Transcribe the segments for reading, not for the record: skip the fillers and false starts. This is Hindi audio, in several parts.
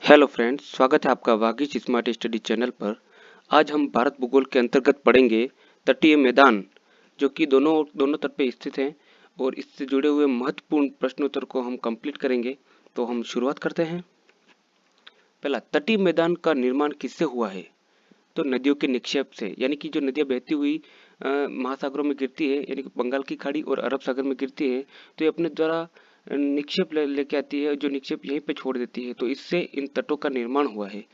हेलो फ्रेंड्स, स्वागत है आपका वागीश स्मार्ट स्टडी चैनल पर। आज हम भारत भूगोल के अंतर्गत पढ़ेंगे तटीय मैदान, जो कि दोनों दोनों तट पे स्थित हैं और इससे जुड़े हुए महत्वपूर्ण प्रश्नोत्तर को हम कंप्लीट करेंगे। तो हम शुरुआत करते हैं। पहला, तटीय मैदान का निर्माण किससे हुआ है? तो नदियों के निक्षेप से, यानी कि जो नदियाँ बहती हुई महासागरों में गिरती है, यानी कि बंगाल की खाड़ी और अरब सागर में गिरती है, तो ये अपने द्वारा निक्षेप लेके आती है, जो निक्षेप यहीं पे छोड़ देती है, तो इससे इन तटों का निर्माण हुआ है।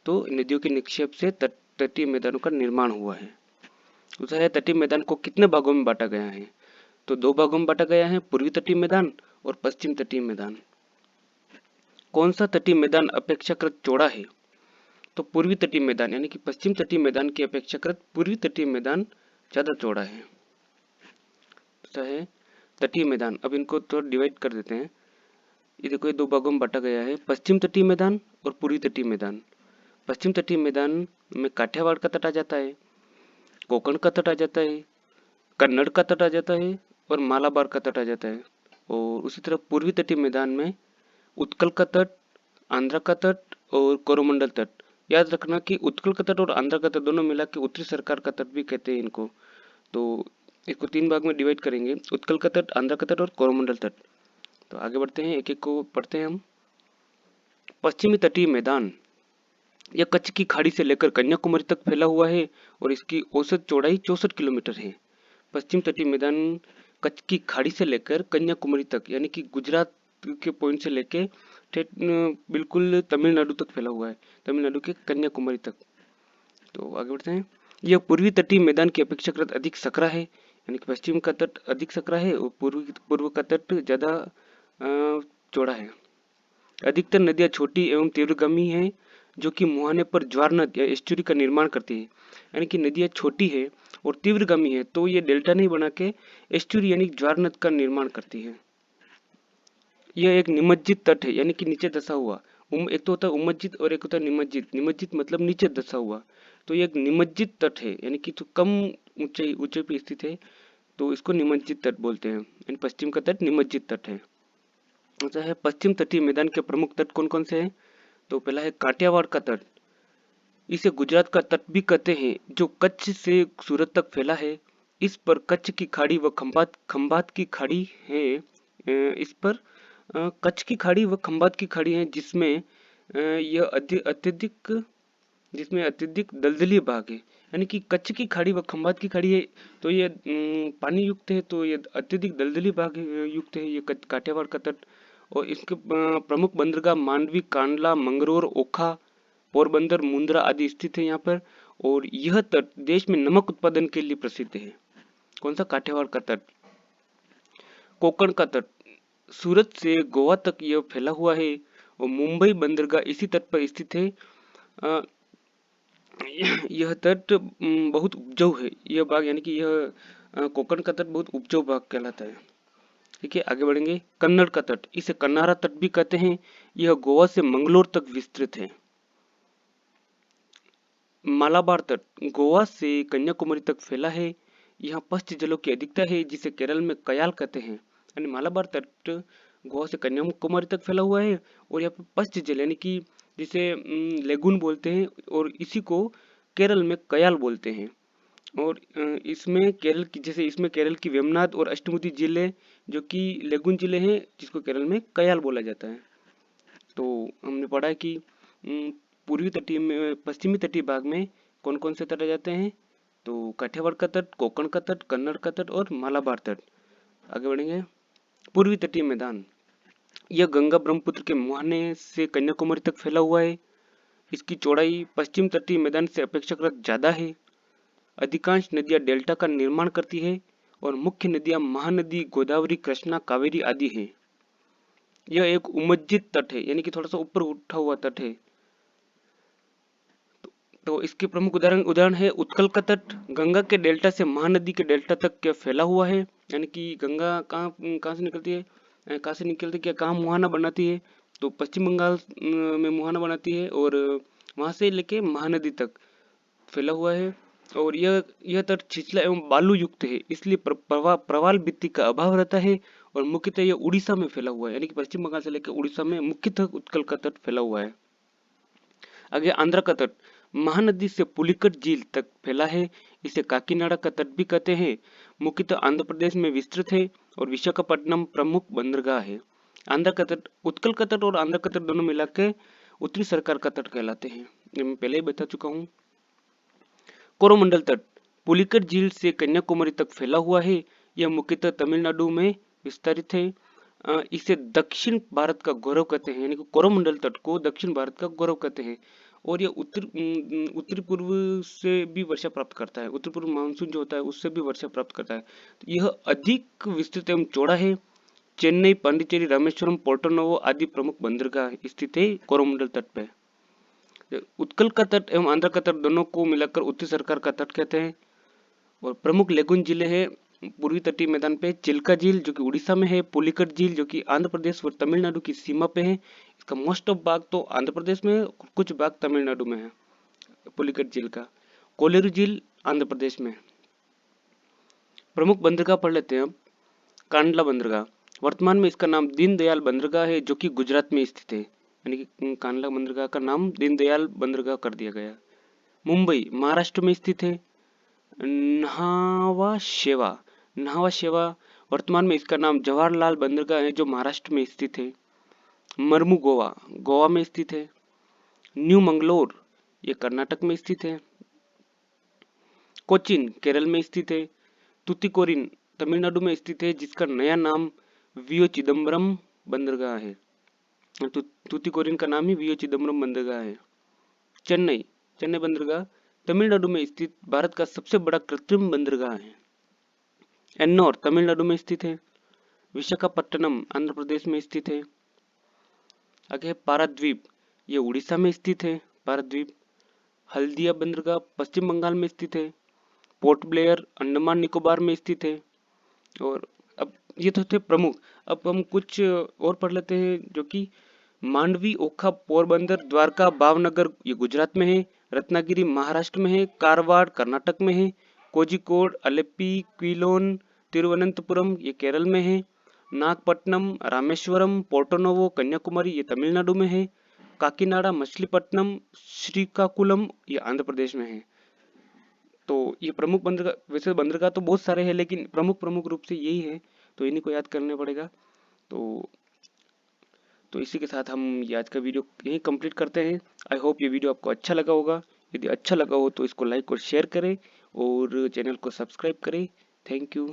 तो नदियों के निक्षेप से तटीय मैदानों का निर्माण हुआ है। दूसरा है, तटीय मैदान को कितने भागों में बांटा गया है? तो 2 भागों में बांटा गया है, पूर्वी तटीय मैदान और पश्चिम तटीय मैदान। कौन सा तटीय मैदान अपेक्षाकृत चौड़ा है? तो पूर्वी तटीय मैदान, यानी कि पश्चिम तटीय मैदान की अपेक्षाकृत पूर्वी तटीय मैदान ज्यादा चौड़ा है। दूसरा है तटीय मैदान। अब इनको तो डिवाइड कर देते हैं। ये देखो, ये 2 भागों में बांटा गया है, पश्चिम तटीय मैदान और पूर्वी तटीय मैदान। पश्चिम तटीय मैदान में काठियावाड़ का तट आ जाता है, कोकण का तट आ जाता है, कन्नड़ का तट आ जाता है और मालाबार का तट आ जाता है। और उसी तरह पूर्वी तटीय मैदान में उत्कल का तट, आंध्र का तट और कोरोमंडल तट। याद रखना कि उत्कल का तट और आंध्र का तट दोनों मिला के उत्तरी सरकार का तट भी कहते हैं इनको। तो इसको 3 भाग में डिवाइड करेंगे, उत्कल का तट, आंध्र का तट और कोरोमंडल तट। तो आगे बढ़ते हैं, एक एक को पढ़ते हैं हम। पश्चिमी तटीय मैदान यह कच्छ की खाड़ी से लेकर कन्याकुमारी तक फैला हुआ है और इसकी औसत चौड़ाई 64 किलोमीटर है। पश्चिम तटीय मैदान कच्छ की खाड़ी से लेकर कन्याकुमारी तक, यानी कि गुजरात के पॉइंट से लेके बिल्कुल तमिलनाडु तक फैला हुआ है, तमिलनाडु के कन्याकुमारी तक। तो आगे बढ़ते हैं। यह पूर्वी तटीय मैदान की अपेक्षाकृत अधिक सकरा है, यानी कि पश्चिम का तट अधिक सकरा है और पूर्व का तट ज्यादा चौड़ा है। अधिकतर नदियां छोटी एवं तीव्रगामी हैं, जो कि मुहाने पर ज्वार नद या एस्चुरी का निर्माण करती है। यानी कि नदियां छोटी है और तीव्रगामी है, तो ये डेल्टा नहीं बना के एस्चुरी यानी ज्वार नद का निर्माण करती है। यह एक निमज्जित तट है, यानी कि नीचे धंसा हुआ। एक तो होता है उमज्जित और एक होता है निमज्जित। निमज्जित मतलब नीचे धंसा हुआ, तो ये एक निमज्जित तट है, यानी कि तो कम ऊंचे पे स्थित है, तो इसको निमज्जित तट बोलते हैं। यानी पश्चिम का तट निमज्जित तट है। ऐसा है, पश्चिम तटीय मैदान के प्रमुख तट कौन कौन से हैं? तो पहला है काठियावाड़ का तट। इसे गुजरात का तट भी कहते हैं, जो कच्छ से सूरत तक फैला है। इस पर कच्छ की खाड़ी व खंबात की खाड़ी है। इस पर कच्छ की खाड़ी व खंबात की खाड़ी है, यह अत्यधिक दलदली भाग है। यानी कि कच्छ की खाड़ी व खंबात की खाड़ी है, तो ये पानी युक्त है, तो ये अत्यधिक दलदली भाग युक्त है ये काठियावाड़ का तट। और इसके प्रमुख बंदरगाह मांडवी, कांडला, मंगरोर, ओखा, पोरबंदर, मुंद्रा आदि स्थित है यहाँ पर। और यह तट देश में नमक उत्पादन के लिए प्रसिद्ध है। कौन सा? काठियावाड़ का तट। कोकण का तट, सूरत से गोवा तक यह फैला हुआ है और मुंबई बंदरगाह इसी तट पर स्थित है। यह तट बहुत उपजाऊ है, यह भाग, यानी कि यह कोकण का तट बहुत उपजाऊ भाग कहलाता है। ठीक है, आगे बढ़ेंगे। कन्नड़ का तट, इसे कन्नारा तट भी कहते हैं, यह गोवा से मंगलोर तक विस्तृत है। मालाबार तट गोवा से कन्याकुमारी तक फैला है, यहाँ पश्च जलों की अधिकता है, जिसे केरल में कयाल कहते हैं। यानी मालाबार तट गोवा से कन्याकुमारी तक फैला हुआ है और यहाँ पे पश्च जल, यानी कि जिसे लेगुन बोलते हैं, और इसी को केरल में कयाल बोलते हैं। और इसमें केरल की वेमनाड और अष्टमुदी जिले, जो कि लेगुन जिले हैं, जिसको केरल में कयाल बोला जाता है। तो हमने पढ़ा है कि पश्चिमी तटीय भाग में कौन कौन से तट आ जाते हैं? तो काठियावाड़ का तट, कोकण का तट, कन्नड़ का तट और मालाबार तट। आगे बढ़ेंगे। पूर्वी तटीय मैदान, यह गंगा ब्रह्मपुत्र के मुहाने से कन्याकुमारी तक फैला हुआ है। इसकी चौड़ाई पश्चिम तटीय मैदान से अपेक्षाकृत ज्यादा है। अधिकांश नदियां डेल्टा का निर्माण करती है और मुख्य नदियां महानदी, गोदावरी, कृष्णा, कावेरी आदि हैं। यह एक उमज्जित तट है, यानी कि थोड़ा सा ऊपर उठा हुआ तट है। तो इसके प्रमुख उदाहरण है उत्कल का तट, गंगा के डेल्टा से महानदी के डेल्टा तक के फैला हुआ है। यानी कि गंगा कहाँ से निकलती है, क्या कहाँ मुहाना बनाती है? तो पश्चिम बंगाल में मुहाना बनाती है और वहां से लेके महानदी तक फैला हुआ है। और यह तट छिछला एवं बालू युक्त है, इसलिए प्रवाल भित्ति का अभाव रहता है और मुख्यतः यह उड़ीसा में फैला हुआ है। यानी कि पश्चिम बंगाल से लेकर उड़ीसा में मुख्यतः उत्कल का तट फैला हुआ है। आगे आंध्र का तट महानदी से पुलिकट झील तक फैला है। इसे काकीनाडा का तट भी कहते हैं। मुख्यतः आंध्र प्रदेश में विस्तृत है और विशाखापट्टनम प्रमुख बंदरगाह है। आंध्र का तट, उत्कल का तट और आंध्र का तट दोनों मिला के उत्तरी सरकार का तट कहलाते हैं। ये मैं पहले ही बता चुका हूँ। कोरोमंडल तट पुलिकट झील से कन्याकुमारी तक फैला हुआ है। यह मुख्यतः तमिलनाडु में विस्तारित है। इसे दक्षिण भारत का गौरव कहते हैं, यानी कि कोरोमंडल तट को दक्षिण भारत का गौरव कहते हैं। और यह उत्तरी पूर्व से भी वर्षा प्राप्त करता है। उत्तर पूर्व मानसून जो होता है उससे भी वर्षा प्राप्त करता है। तो यह अधिक विस्तृत एवं चौड़ा है। चेन्नई, पांडिचेरी, रामेश्वरम, पोर्टो नोवो आदि प्रमुख बंदरगाह स्थित है कोरोमंडल तट पे। उत्कल का तट एवं आंध्र का तट दोनों को मिलाकर उत्तरी सरकार का तट कहते हैं। और प्रमुख लेगुन जिले हैं पूर्वी तटीय मैदान पे चिल्का झील जो कि उड़ीसा में है, पुलिकट झील जो कि आंध्र प्रदेश और तमिलनाडु की सीमा पे है। इसका मोस्ट ऑफ भाग तो आंध्र प्रदेश में, कुछ भाग तमिलनाडु में है पुलिकट झील का। कोलेरू झील आंध्र प्रदेश में। प्रमुख बंदरगाह पढ़ लेते हैं अब। कांडला बंदरगाह, वर्तमान में इसका नाम दीनदयाल बंदरगाह है जो कि गुजरात में स्थित है, यानी कि कांडला बंदरगाह का नाम दीनदयाल बंदरगाह कर दिया गया। मुंबई महाराष्ट्र में स्थित है। न्हावा शेवा, वर्तमान में इसका नाम जवाहरलाल बंदरगाह है जो महाराष्ट्र में स्थित है। मरमू गोवा में स्थित है। न्यू मंगलोर ये कर्नाटक में स्थित है। कोचिन केरल में स्थित है। तुतिकोरिन तमिलनाडु में स्थित है जिसका नया नाम वीओ चिदम्बरम बंदरगाह है। तुतिकोरिन का नाम ही वीओ चिदम्बरम बंदरगाह है। चेन्नई बंदरगाह तमिलनाडु में स्थित भारत का सबसे बड़ा कृत्रिम बंदरगाह है। एन्नोर तमिलनाडु में स्थित है। विशाखापट्टनम आंध्र प्रदेश में स्थित है। आगे है पाराद्वीप, ये उड़ीसा में स्थित है। पाराद्वीप। हल्दिया बंदरगाह पश्चिम बंगाल में स्थित है। पोर्ट ब्लेयर अंडमान निकोबार में स्थित है। और अब ये तो थे प्रमुख। अब हम कुछ और पढ़ लेते हैं जो कि मांडवी, ओखा, पोरबंदर, द्वारका, भावनगर ये गुजरात में है। रत्नागिरी महाराष्ट्र में है। कारवाड़ कर्नाटक में है। कोझिकोड, अलेप्पी, क्विलोन, तिरुवनंतपुरम ये केरल में है। नागपट्टनम, रामेश्वरम, पोर्टो नोवो, कन्याकुमारी ये तमिलनाडु में है। काकीनाडा, मछलीपट्टनम, श्रीकाकुलम ये आंध्र प्रदेश में है। तो ये प्रमुख बंदरगाह, वैसे बंदरगाह तो बहुत सारे हैं लेकिन प्रमुख रूप से यही है, तो इन्हीं को याद करने पड़ेगा। तो इसी के साथ हम ये आज का वीडियो यहीं कंप्लीट करते हैं। आई होप ये वीडियो आपको अच्छा लगा होगा। यदि अच्छा लगा हो तो इसको लाइक और शेयर करें और चैनल को सब्सक्राइब करें। Thank you.